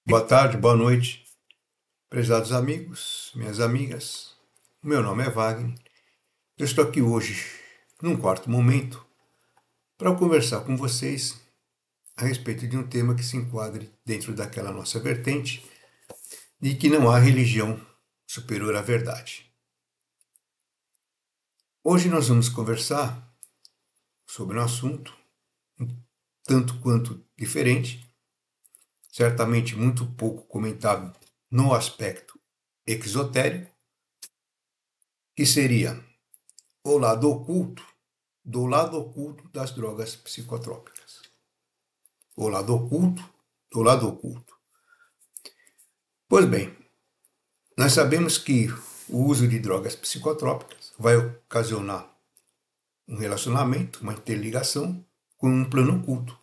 Boa tarde, boa noite, prezados amigos, minhas amigas. Meu nome é Wagner. Eu estou aqui hoje, num quarto momento, para conversar com vocês a respeito de um tema que se enquadre dentro daquela nossa vertente de que não há religião superior à verdade. Hoje nós vamos conversar sobre um assunto tanto quanto diferente, certamente muito pouco comentado no aspecto exotérico, que seria o lado oculto do lado oculto das drogas psicotrópicas. O lado oculto do lado oculto. Pois bem, nós sabemos que o uso de drogas psicotrópicas vai ocasionar um relacionamento, uma interligação com um plano oculto.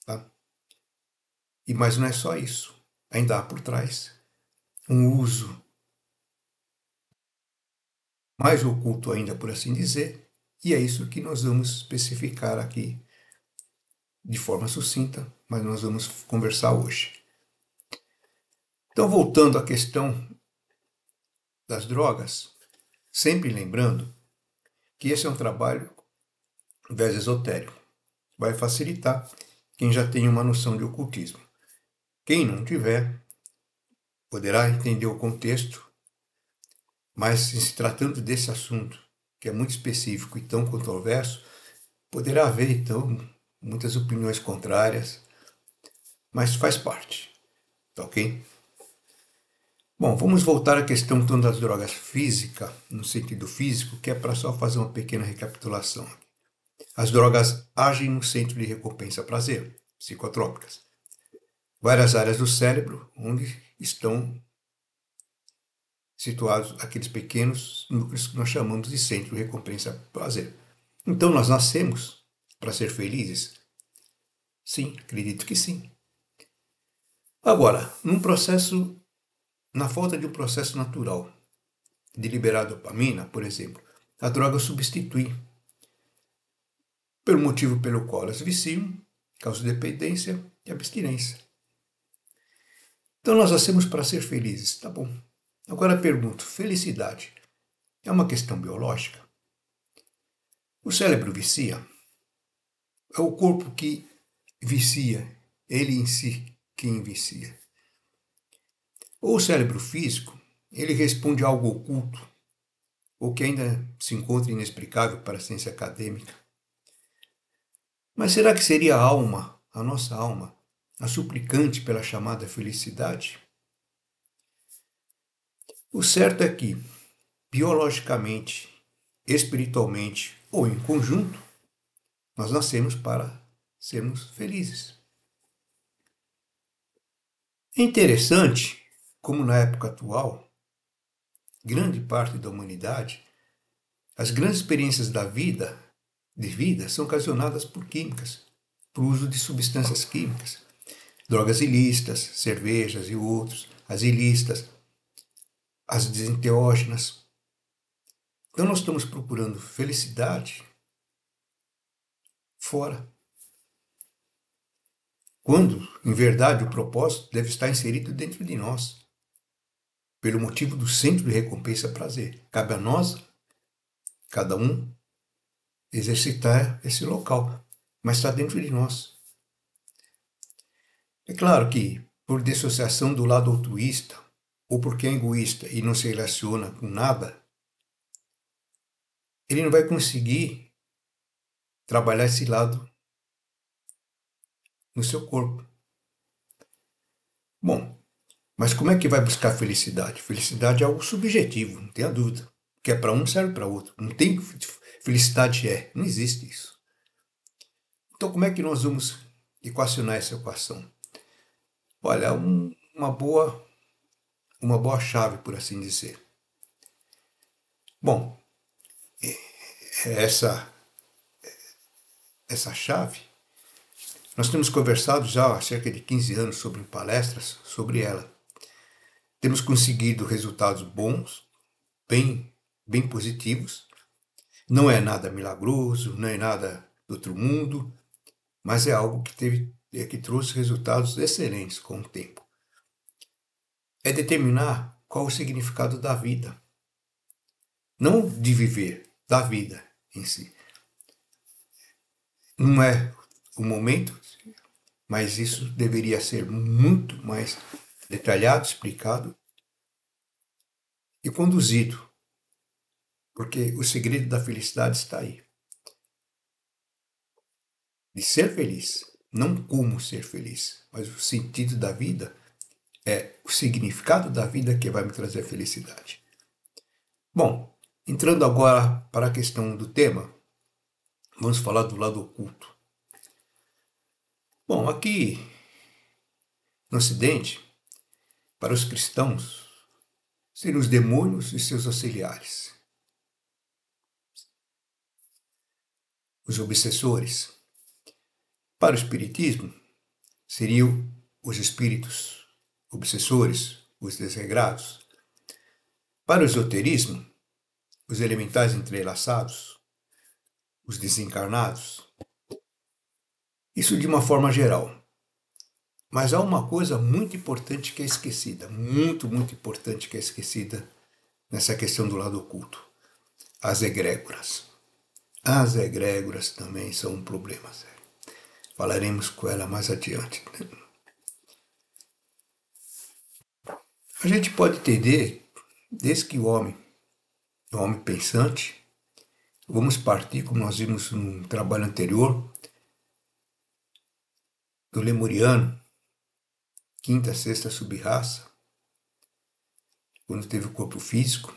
Tá? Mas não é só isso. Ainda há por trás um uso mais oculto ainda, por assim dizer, e é isso que nós vamos especificar aqui de forma sucinta, mas nós vamos conversar hoje. Então, voltando à questão das drogas, sempre lembrando que esse é um trabalho viés esotérico. Vai facilitar quem já tem uma noção de ocultismo. Quem não tiver, poderá entender o contexto, mas em se tratando desse assunto, que é muito específico e tão controverso, poderá haver, então, muitas opiniões contrárias, mas faz parte, tá ok? Bom, vamos voltar à questão então das drogas físicas, no sentido físico, que é para só fazer uma pequena recapitulação. As drogas agem no centro de recompensa prazer, psicotrópicas. Várias áreas do cérebro onde estão situados aqueles pequenos núcleos que nós chamamos de centro de recompensa prazer. Então nós nascemos para ser felizes? Sim, acredito que sim. Agora, na falta de um processo natural de liberar dopamina, por exemplo, a droga substitui, pelo motivo pelo qual elas viciam, causa dependência e abstinência. Então nós nascemos para ser felizes, tá bom. Agora pergunto, felicidade é uma questão biológica? O cérebro vicia? É o corpo que vicia, ele em si quem vicia? Ou o cérebro físico, ele responde a algo oculto, ou que ainda se encontra inexplicável para a ciência acadêmica? Mas será que seria a alma, a nossa alma, a suplicante pela chamada felicidade? O certo é que, biologicamente, espiritualmente ou em conjunto, nós nascemos para sermos felizes. É interessante como na época atual, grande parte da humanidade, as grandes experiências de vida, são ocasionadas por químicas, por uso de substâncias químicas, drogas ilícitas, cervejas e outros, as ilícitas, as desenteógenas. Então nós estamos procurando felicidade fora. Quando, em verdade, o propósito deve estar inserido dentro de nós, pelo motivo do centro de recompensa prazer. Cabe a nós, cada um, exercitar esse local, mas está dentro de nós. É claro que, por dissociação do lado altruísta, ou porque é egoísta e não se relaciona com nada, ele não vai conseguir trabalhar esse lado no seu corpo. Bom, mas como é que vai buscar felicidade? Felicidade é algo subjetivo, não tenha dúvida. O que é para um serve para outro. Não tem felicidade não existe isso. Então como é que nós vamos equacionar essa equação? Olha, uma boa chave, por assim dizer. Bom, essa chave, nós temos conversado já há cerca de 15 anos sobre palestras sobre ela. Temos conseguido resultados bons, bem positivos. Não é nada milagroso, não é nada do outro mundo, mas é algo que trouxe resultados excelentes com o tempo. é determinar qual o significado da vida. Não de viver, da vida em si. Não é o momento, mas isso deveria ser muito mais detalhado, explicado e conduzido, porque o segredo da felicidade está aí. De ser feliz, não como ser feliz, mas o sentido da vida é o significado da vida que vai me trazer felicidade. Bom, entrando agora para a questão do tema, vamos falar do lado oculto. Bom, aqui no Ocidente, para os cristãos, seriam os demônios e seus auxiliares, os obsessores. Para o espiritismo, seriam os espíritos obsessores, os desregrados. Para o esoterismo, os elementais entrelaçados, os desencarnados. Isso de uma forma geral. Mas há uma coisa muito importante que é esquecida, muito importante que é esquecida nessa questão do lado oculto. As egrégoras. As egrégoras também são um problema sério. Falaremos com ela mais adiante. A gente pode entender, desde que o homem é um homem pensante, vamos partir, como nós vimos no trabalho anterior, do lemuriano, quinta, sexta subraça, quando teve o corpo físico,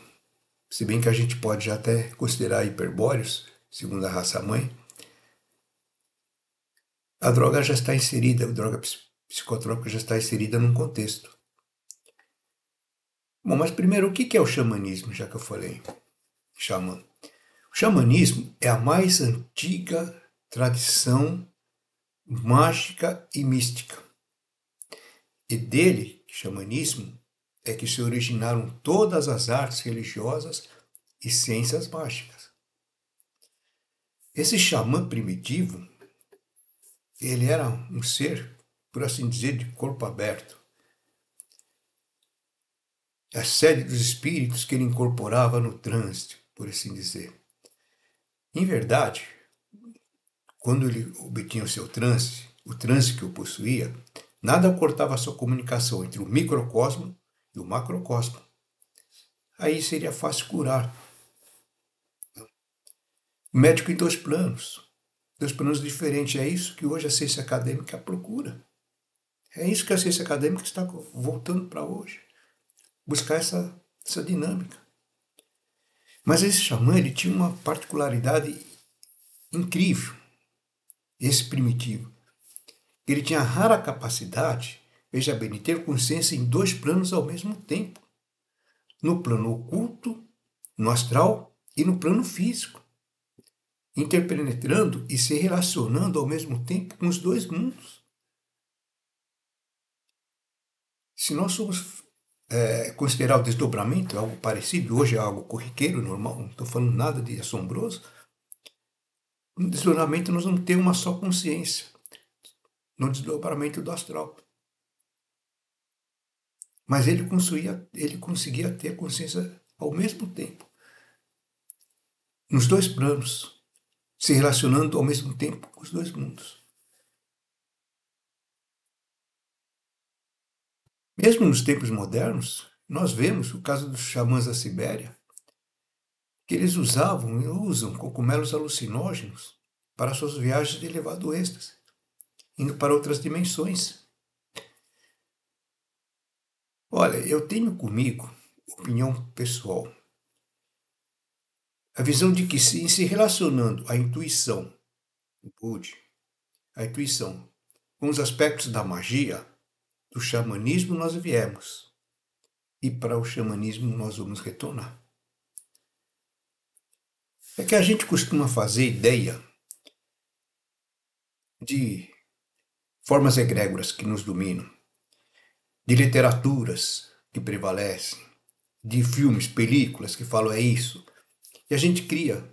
se bem que a gente pode já até considerar hiperbóreos, segundo a raça mãe, a droga já está inserida, a droga psicotrópica já está inserida num contexto. Bom, mas primeiro, o que é o xamanismo, já que eu falei? Xamã. O xamanismo é a mais antiga tradição mágica e mística. E dele, xamanismo, é que se originaram todas as artes religiosas e ciências mágicas. Esse xamã primitivo, ele era um ser, por assim dizer, de corpo aberto. A sede dos espíritos que ele incorporava no trânsito, por assim dizer. Em verdade, quando ele obtinha o seu transe, o transe que o possuía, nada cortava a sua comunicação entre o microcosmo e o macrocosmo. Aí seria fácil curar. O médico em dois planos diferentes. É isso que hoje a ciência acadêmica procura. É isso que a ciência acadêmica está voltando para hoje. Buscar essa dinâmica. Mas esse xamã ele tinha uma particularidade incrível, esse primitivo. Ele tinha a rara capacidade, veja bem, de ter consciência em dois planos ao mesmo tempo. No plano oculto, no astral e no plano físico. Interpenetrando e se relacionando ao mesmo tempo com os dois mundos. Se nós somos considerar o desdobramento algo parecido, hoje é algo corriqueiro, normal, não estou falando nada de assombroso, no desdobramento nós vamos ter uma só consciência, no desdobramento do astral. Mas ele conseguia ter consciência ao mesmo tempo, nos dois planos, se relacionando ao mesmo tempo com os dois mundos. Mesmo nos tempos modernos, nós vemos o caso dos xamãs da Sibéria, que eles usavam e usam cogumelos alucinógenos para suas viagens de elevado êxtase, indo para outras dimensões. Olha, eu tenho comigo, opinião pessoal, a visão de que se relacionando a intuição, o Budi, a intuição, com os aspectos da magia, do xamanismo nós viemos. E para o xamanismo nós vamos retornar. É que a gente costuma fazer ideia de formas egrégoras que nos dominam, de literaturas que prevalecem, de filmes, películas que falam é isso. E a gente cria,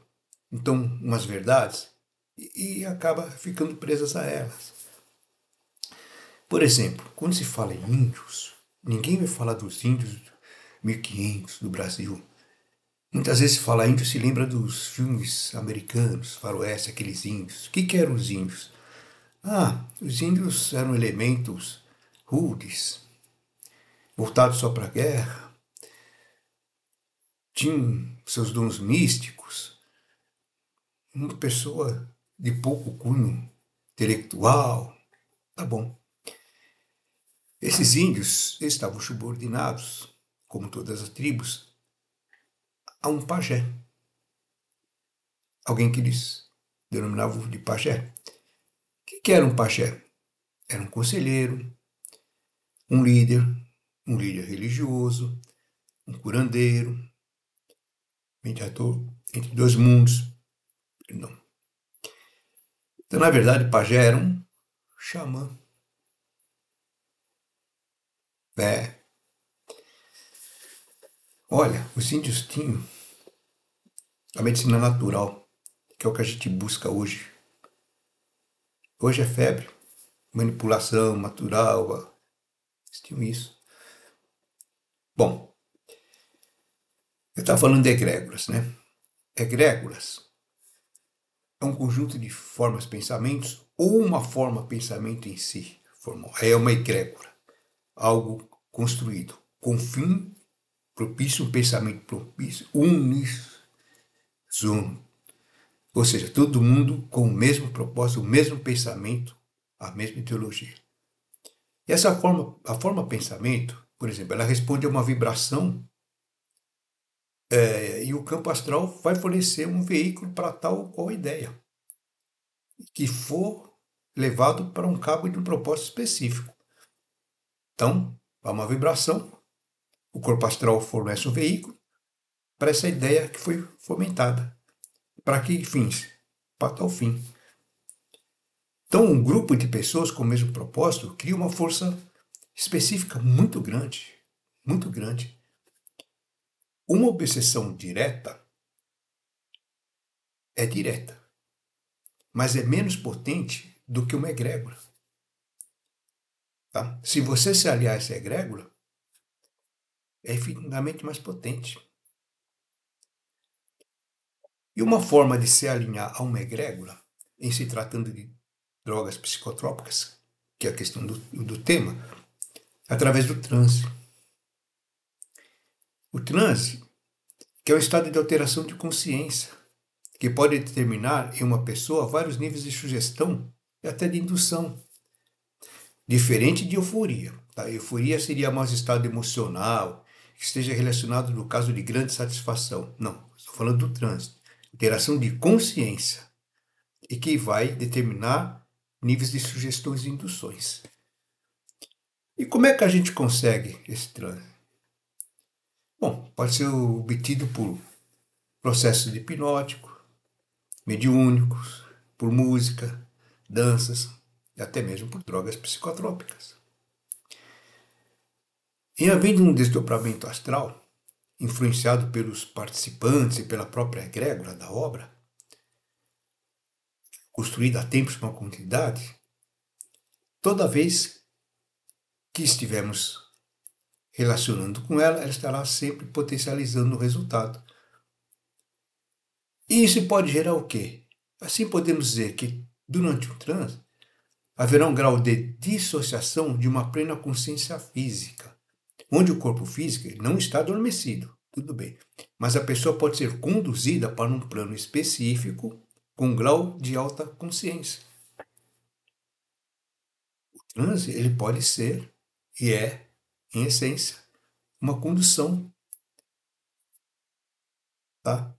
então, umas verdades e acaba ficando presas a elas. Por exemplo, quando se fala em índios, Ninguém vai falar dos índios 1500 do Brasil. Muitas vezes fala índio se lembra dos filmes americanos, faroeste, aqueles índios. O que eram os índios? Ah, os índios eram elementos rudes, voltados só para a guerra, tinham seus dons místicos, uma pessoa de pouco cunho intelectual. Tá bom. Esses índios estavam subordinados, como todas as tribos, a um pajé. Alguém que eles denominavam de pajé. O que era um pajé? Era um conselheiro, um líder religioso, um curandeiro, mediador entre dois mundos. Perdão. Então, na verdade, pajé era um xamã. É. Olha, os índios tinham a medicina natural, que é o que a gente busca hoje. Hoje é febre, manipulação natural, eles tinham isso. Bom, eu estava falando de egrégoras, né? Egrégoras é um conjunto de formas, pensamentos, ou uma forma pensamento em si. Formal. É uma egrégora, algo construído com fim propício, um pensamento propício, uníssono. Ou seja, todo mundo com o mesmo propósito, o mesmo pensamento, a mesma ideologia. E essa forma, a forma pensamento, por exemplo, ela responde a uma vibração e o campo astral vai fornecer um veículo para tal ou qual ideia que for levado para um cabo de um propósito específico. Então, há uma vibração, o corpo astral fornece um veículo para essa ideia que foi fomentada. Para que fins? Para tal fim. Então, um grupo de pessoas com o mesmo propósito cria uma força específica muito grande, muito grande. Uma obsessão direta é direta, mas é menos potente do que uma egrégora. Tá? Se você se aliar a essa egrégora, é infinitamente mais potente. E uma forma de se alinhar a uma egrégora, em se tratando de drogas psicotrópicas, que é a questão do tema, é através do transe. O transe, que é um estado de alteração de consciência, que pode determinar em uma pessoa vários níveis de sugestão e até de indução, diferente de euforia. Tá? Euforia seria mais estado emocional, que esteja relacionado no caso de grande satisfação. Não, estou falando do transe, alteração de consciência, e que vai determinar níveis de sugestões e induções. E como é que a gente consegue esse transe? Bom, pode ser obtido por processos de hipnótico, mediúnicos, por música, danças e até mesmo por drogas psicotrópicas. Em havendo um desdobramento astral, influenciado pelos participantes e pela própria egrégora da obra, construída há tempos por uma comunidade, toda vez que estivermos relacionando com ela, ela estará sempre potencializando o resultado. E isso pode gerar o quê? Assim podemos dizer que, durante o transe, haverá um grau de dissociação de uma plena consciência física, onde o corpo físico não está adormecido, tudo bem, mas a pessoa pode ser conduzida para um plano específico com um grau de alta consciência. O transe, ele pode ser, e é, em essência, uma condução, tá?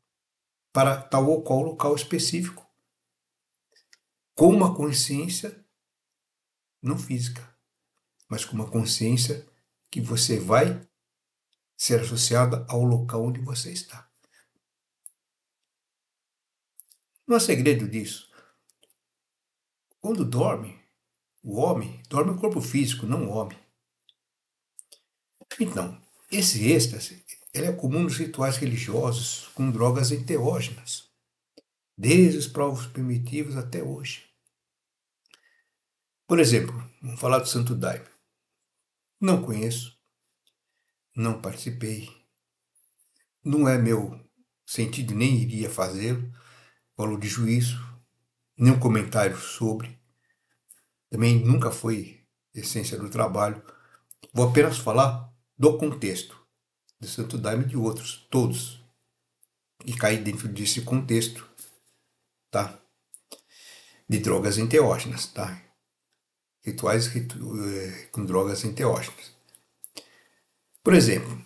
Para tal ou qual local específico, com uma consciência não física, mas com uma consciência que você vai ser associada ao local onde você está. Não há segredo disso. Quando dorme, o homem dorme o corpo físico, não o homem. Então, esse êxtase ele é comum nos rituais religiosos com drogas enteógenas, desde os povos primitivos até hoje. Por exemplo, vamos falar do Santo Daime. Não conheço, não participei, não é meu sentido, nem iria fazê-lo, valor de juízo, nenhum comentário sobre, também nunca foi essência do trabalho. Vou apenas falar do contexto, de Santo Daime e de outros, todos, e cair dentro desse contexto, tá? De drogas enteógenas, tá? Rituais com drogas enteógenas. Por exemplo,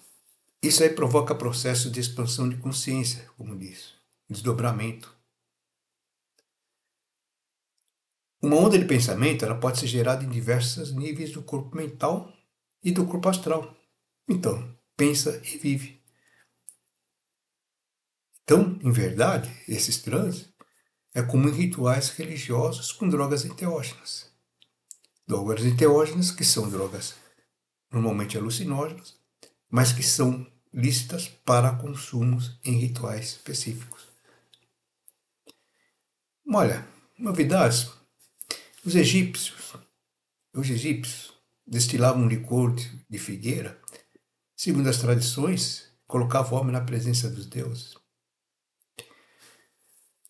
isso aí provoca processo de expansão de consciência, como diz, desdobramento. Uma onda de pensamento ela pode ser gerada em diversos níveis do corpo mental e do corpo astral. Então, pensa e vive. Então, em verdade, esses transes é como em rituais religiosos com drogas enteógenas. Drogas enteógenas que são drogas normalmente alucinógenas, mas que são lícitas para consumos em rituais específicos. Olha, novidades. Os egípcios, os egípcios destilavam licor de figueira, segundo as tradições, colocavam o homem na presença dos deuses.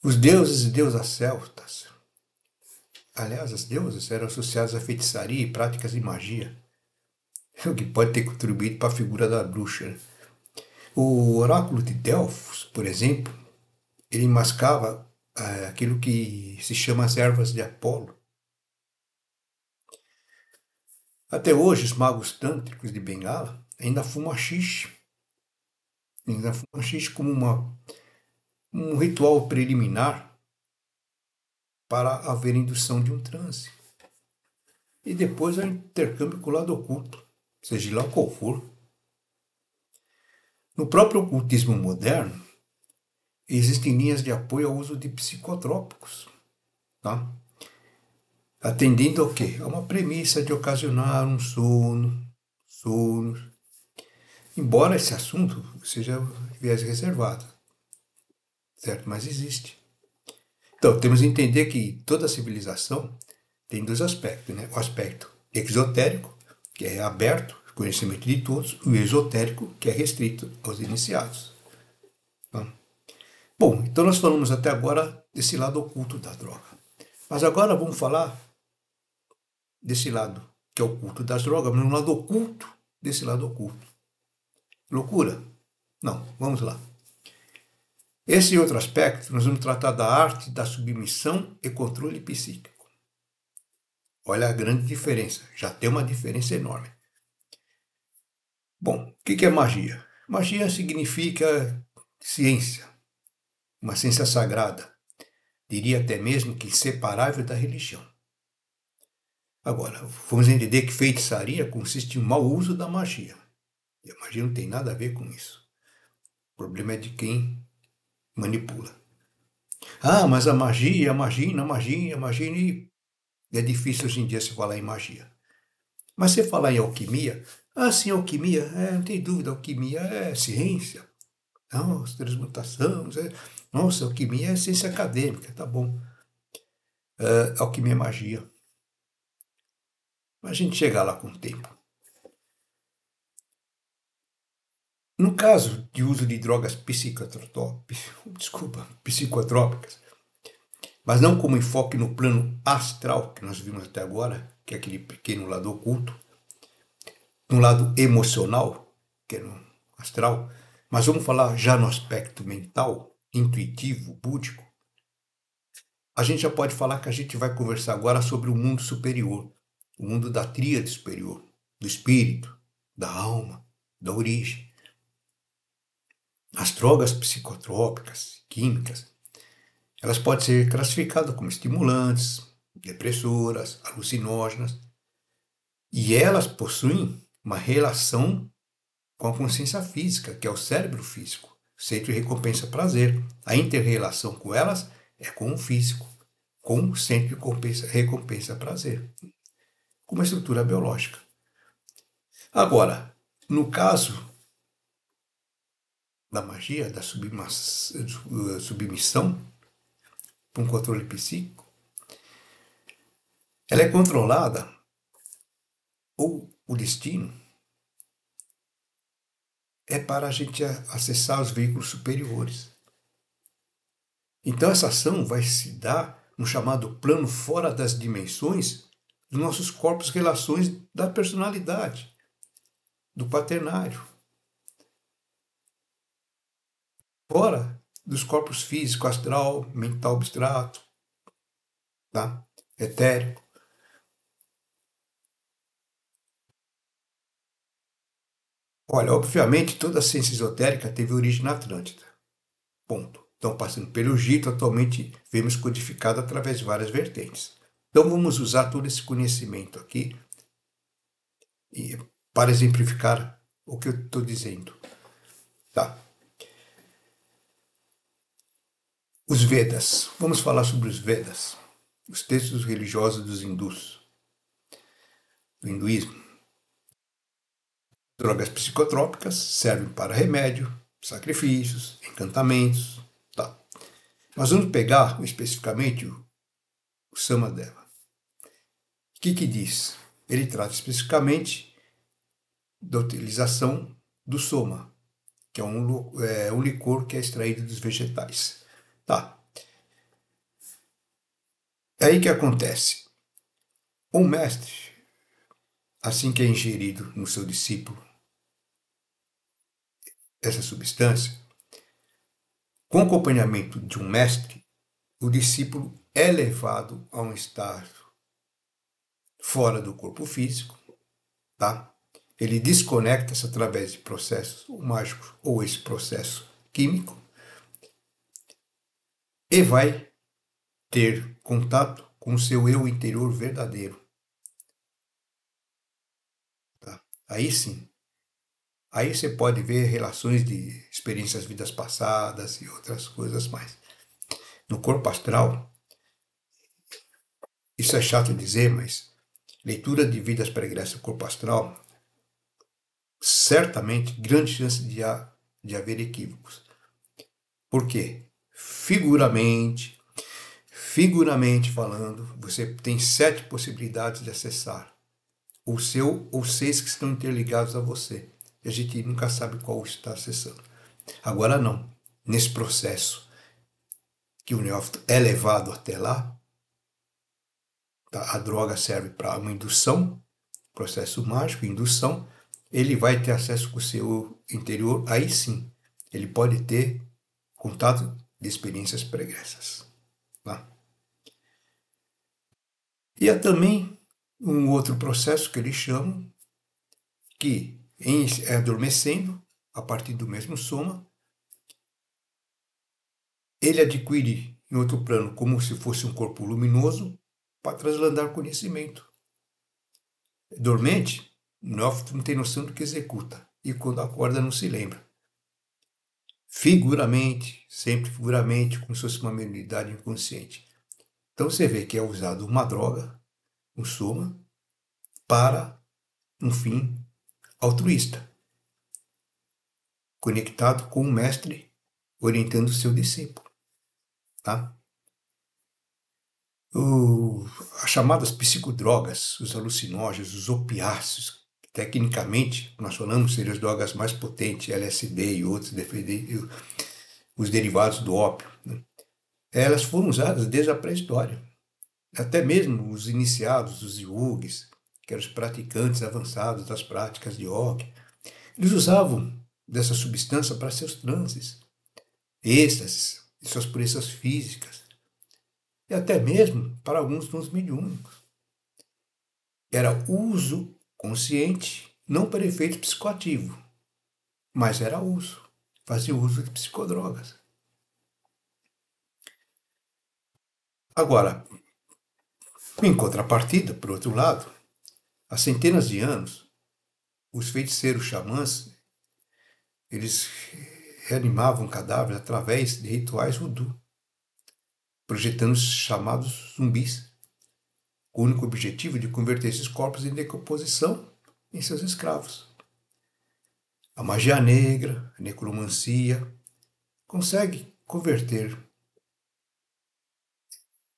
Os deuses e deusas celtas, aliás, as deusas eram associadas à feitiçaria e práticas de magia, o que pode ter contribuído para a figura da bruxa. O oráculo de Delfos, por exemplo, ele mascava aquilo que se chama as ervas de Apolo. Até hoje, os magos tântricos de Bengala ainda fumam haxixe. Ainda fumam haxixe como um ritual preliminar para haver indução de um transe. E depois o intercâmbio com o lado oculto, seja lá qual for. No próprio ocultismo moderno, existem linhas de apoio ao uso de psicotrópicos, tá? Atendendo ao quê? A uma premissa de ocasionar um sono, embora esse assunto seja viés reservado, certo? Mas existe. Então, temos que entender que toda civilização tem dois aspectos, né? O aspecto exotérico, que é aberto, conhecimento de todos, e o esotérico, que é restrito aos iniciados. Tá? Bom, então nós falamos até agora desse lado oculto da droga. Mas agora vamos falar desse lado, que é o oculto das drogas, mas um lado oculto desse lado oculto. Loucura? Não, vamos lá. Esse outro aspecto, nós vamos tratar da arte da submissão e controle psíquico. Olha a grande diferença, já tem uma diferença enorme. Bom, o que é magia? Magia significa ciência, uma ciência sagrada, diria até mesmo que inseparável da religião. Agora, vamos entender que feitiçaria consiste em mau uso da magia. E a magia não tem nada a ver com isso. O problema é de quem manipula. Ah, mas a magia, e é difícil hoje em dia se falar em magia. Mas se falar em alquimia, sim, alquimia, não tem dúvida, alquimia é ciência. Nossa, transmutação, nossa, alquimia é ciência acadêmica, tá bom. Alquimia é magia. Mas a gente chega lá com o tempo. No caso de uso de drogas psicotrópicas, mas não como enfoque no plano astral, que nós vimos até agora, que é aquele pequeno lado oculto, no lado emocional, que é no astral, mas vamos falar já no aspecto mental, intuitivo, búdico, a gente já pode falar que a gente vai conversar agora sobre o mundo superior, o mundo da tríade superior, do espírito, da alma, da origem. As drogas psicotrópicas, químicas, elas podem ser classificadas como estimulantes, depressoras, alucinógenas, e elas possuem uma relação com a consciência física, que é o cérebro físico, centro de recompensa prazer. A inter-relação com elas é com o físico, com o centro de recompensa prazer, com uma estrutura biológica. Agora, no caso da magia, da submissão para um controle psíquico, ela é controlada, ou o destino, é para a gente acessar os veículos superiores. Então, essa ação vai se dar no chamado plano fora das dimensões dos nossos corpos, relações da personalidade, do quaternário, fora dos corpos físico, astral, mental, abstrato, tá? Etérico. Olha, obviamente toda a ciência esotérica teve origem na Atlântida. Ponto. Então, passando pelo Egito, atualmente vemos codificado através de várias vertentes. Então, vamos usar todo esse conhecimento aqui para exemplificar o que eu estou dizendo. Tá. Os Vedas. Vamos falar sobre os Vedas, os textos religiosos dos hindus, do hinduísmo. Drogas psicotrópicas servem para remédio, sacrifícios, encantamentos. Tá. Nós vamos pegar especificamente o Samadeva. O que diz? Ele trata especificamente da utilização do soma, que é um licor que é extraído dos vegetais. Tá. É aí que acontece. O mestre, assim que é ingerido no seu discípulo essa substância, com acompanhamento de um mestre, o discípulo é levado a um estado fora do corpo físico, tá? Ele desconecta-se através de processos mágicos ou esse processo químico e vai ter contato com o seu eu interior verdadeiro. Tá? Aí sim. Aí você pode ver relações de experiências vidas passadas e outras coisas mais. No corpo astral, isso é chato dizer, mas leitura de vidas pregressas no corpo astral, certamente grande chance de haver equívocos. Por quê? Figuramente falando, você tem 7 possibilidades de acessar o seu ou 6 que estão interligados a você. E a gente nunca sabe qual está acessando. Agora não. Nesse processo que o neófito é levado até lá, tá? A droga serve para uma indução, processo mágico, indução. Ele vai ter acesso com o seu interior, aí sim. Ele pode ter contato de experiências pregressas. Tá? E há também um outro processo que eles chamam que, em adormecendo, a partir do mesmo soma, ele adquire em outro plano como se fosse um corpo luminoso para trasladar conhecimento. Dormente, o neófito não tem noção do que executa e quando acorda não se lembra. Figuramente, sempre figuramente, como se fosse uma mediunidade inconsciente. Então você vê que é usado uma droga, um soma, para um fim altruísta, conectado com o mestre orientando o seu discípulo. Tá? As chamadas psicodrogas, os alucinógenos, os opiáceos, tecnicamente, nós falamos seriam as drogas mais potentes, LSD e outros, os derivados do ópio, né? Elas foram usadas desde a pré-história. Até mesmo os iniciados, os yogis, que eram os praticantes avançados das práticas de yoga, eles usavam dessa substância para seus transes, êxtases, e suas purezas físicas, e até mesmo para alguns dons mediúnicos. Era uso consciente, não para efeito psicoativo, mas era uso. Fazia uso de psicodrogas. Agora, em contrapartida, por outro lado, há centenas de anos, os feiticeiros xamãs, eles reanimavam cadáveres através de rituais voodoo, projetando os chamados zumbis, com o único objetivo de converter esses corpos em decomposição em seus escravos. A magia negra, a necromancia, consegue converter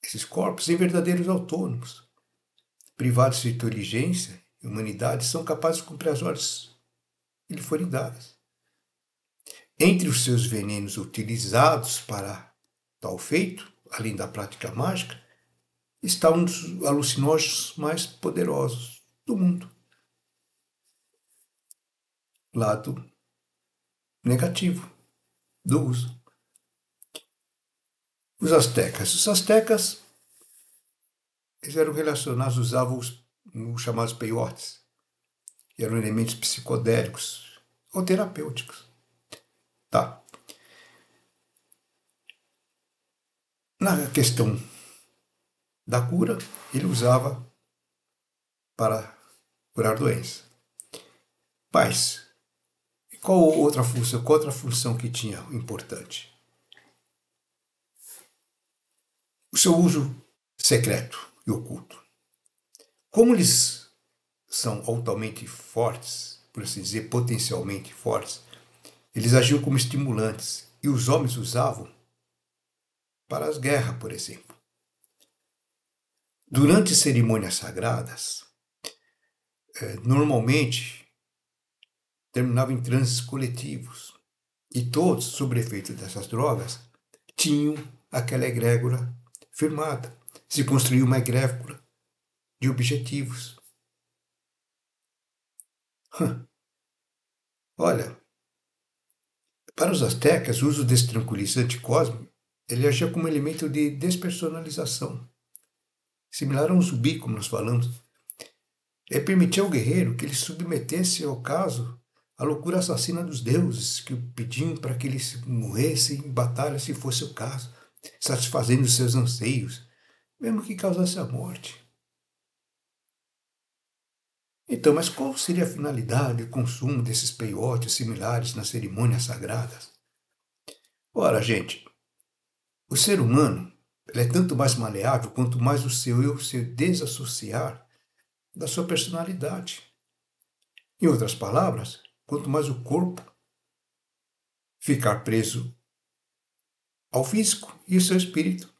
esses corpos em verdadeiros autônomos. Privados de inteligência e humanidade, são capazes de cumprir as ordens que lhe forem dadas. Entre os seus venenos utilizados para tal feito, além da prática mágica, está um dos alucinógenos mais poderosos do mundo. Lado negativo do uso. Os astecas eles eram relacionados, usavam os chamados peiotes, que eram elementos psicodélicos ou terapêuticos. Tá. Na questão da cura, ele usava para curar doenças. Mas, qual outra função que tinha importante? O seu uso secreto e oculto. Como eles são altamente fortes, por assim dizer, potencialmente fortes, eles agiam como estimulantes e os homens usavam para as guerras, por exemplo. Durante cerimônias sagradas, normalmente terminavam em transes coletivos e todos, sob efeito dessas drogas, tinham aquela egrégora firmada. Se construiu uma egrégora de objetivos. Olha, para os astecas, o uso desse tranquilizante cósmico ele agia como elemento de despersonalização, similar a um zumbi, como nós falamos. Permitia ao guerreiro que ele submetesse ao caso a loucura assassina dos deuses, que o pediam para que ele morresse em batalha, se fosse o caso, satisfazendo os seus anseios, mesmo que causasse a morte. Então, mas qual seria a finalidade e o consumo desses peiotes similares nas cerimônias sagradas? Ora, gente, o ser humano ele é tanto mais maleável quanto mais o seu eu se desassociar da sua personalidade. Em outras palavras, quanto mais o corpo ficar preso ao físico e o seu espírito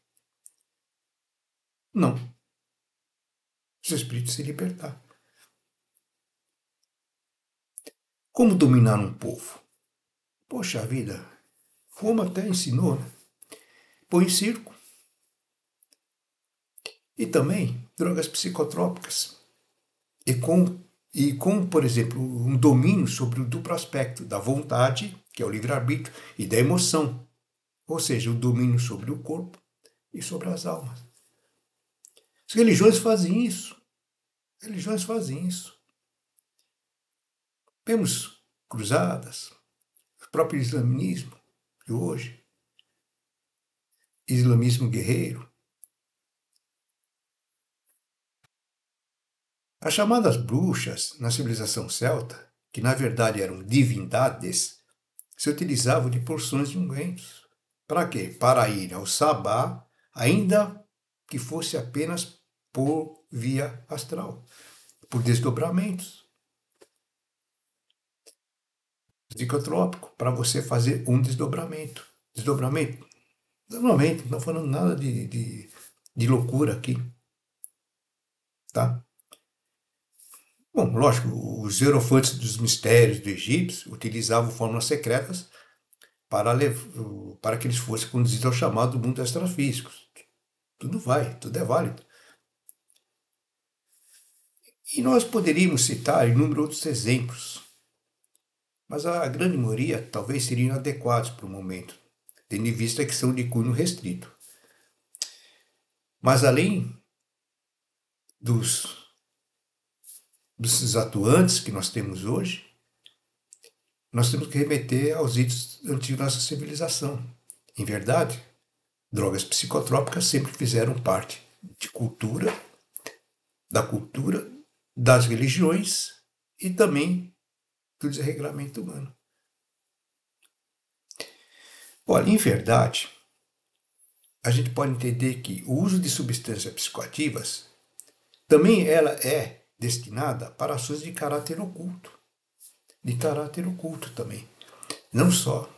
não. O seu espírito se libertar. Como dominar um povo? Poxa vida, Roma até ensinou, né? Põe circo. E também drogas psicotrópicas. E com, por exemplo, um domínio sobre o duplo aspecto da vontade, que é o livre-arbítrio, e da emoção, ou seja, o domínio sobre o corpo e sobre as almas. As religiões fazem isso. Religiões fazem isso. Temos cruzadas, o próprio islamismo de hoje, islamismo guerreiro. As chamadas bruxas na civilização celta, que na verdade eram divindades, se utilizavam de porções de ungüentos. Para quê? Para ir ao sabá, ainda que fosse apenas por via astral, por desdobramentos. Psicotrópico, para você fazer um desdobramento. Desdobramento? Normalmente, não estou falando nada de loucura aqui. Tá? Bom, lógico, os hierofantes dos mistérios do Egito utilizavam fórmulas secretas para que eles fossem conduzidos ao chamado mundo extrafísico. Tudo é válido. E nós poderíamos citar inúmeros outros exemplos, mas a grande maioria talvez seriam inadequados para o momento, tendo em vista que são de cunho restrito. Mas além dos atuantes que nós temos hoje, nós temos que remeter aos ritos antigos da nossa civilização. Em verdade, drogas psicotrópicas sempre fizeram parte da cultura, das religiões e também do desregramento humano. Olha, em verdade, a gente pode entender que o uso de substâncias psicoativas também ela é destinada para ações de caráter oculto. De caráter oculto também. Não só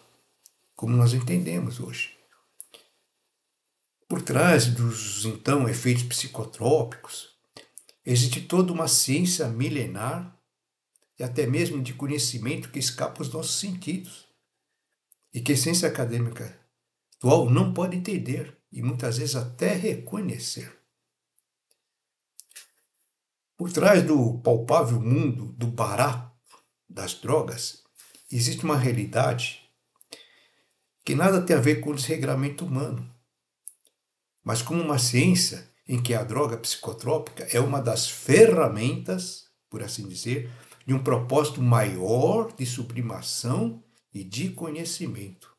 como nós entendemos hoje. Por trás dos, então, efeitos psicotrópicos, existe toda uma ciência milenar e até mesmo de conhecimento que escapa aos nossos sentidos. e que a ciência acadêmica atual não pode entender e muitas vezes até reconhecer. Por trás do palpável mundo do barato das drogas, existe uma realidade que nada tem a ver com o desregramento humano, mas como uma ciência em que a droga psicotrópica é uma das ferramentas, por assim dizer, de um propósito maior de sublimação e de conhecimento.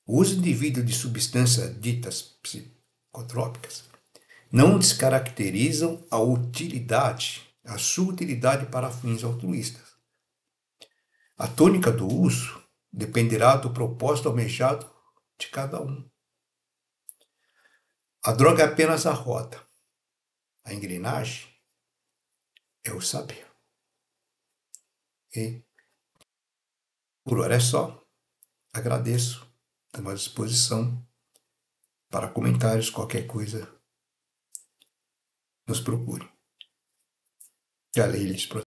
O uso indevido de substâncias ditas psicotrópicas não descaracterizam a sua utilidade para fins altruístas. A tônica do uso dependerá do propósito almejado de cada um. A droga é apenas a roda. A engrenagem é o saber. E por hora é só. Agradeço. Estamos à disposição para comentários, qualquer coisa. Nos procure. Que a lei lhes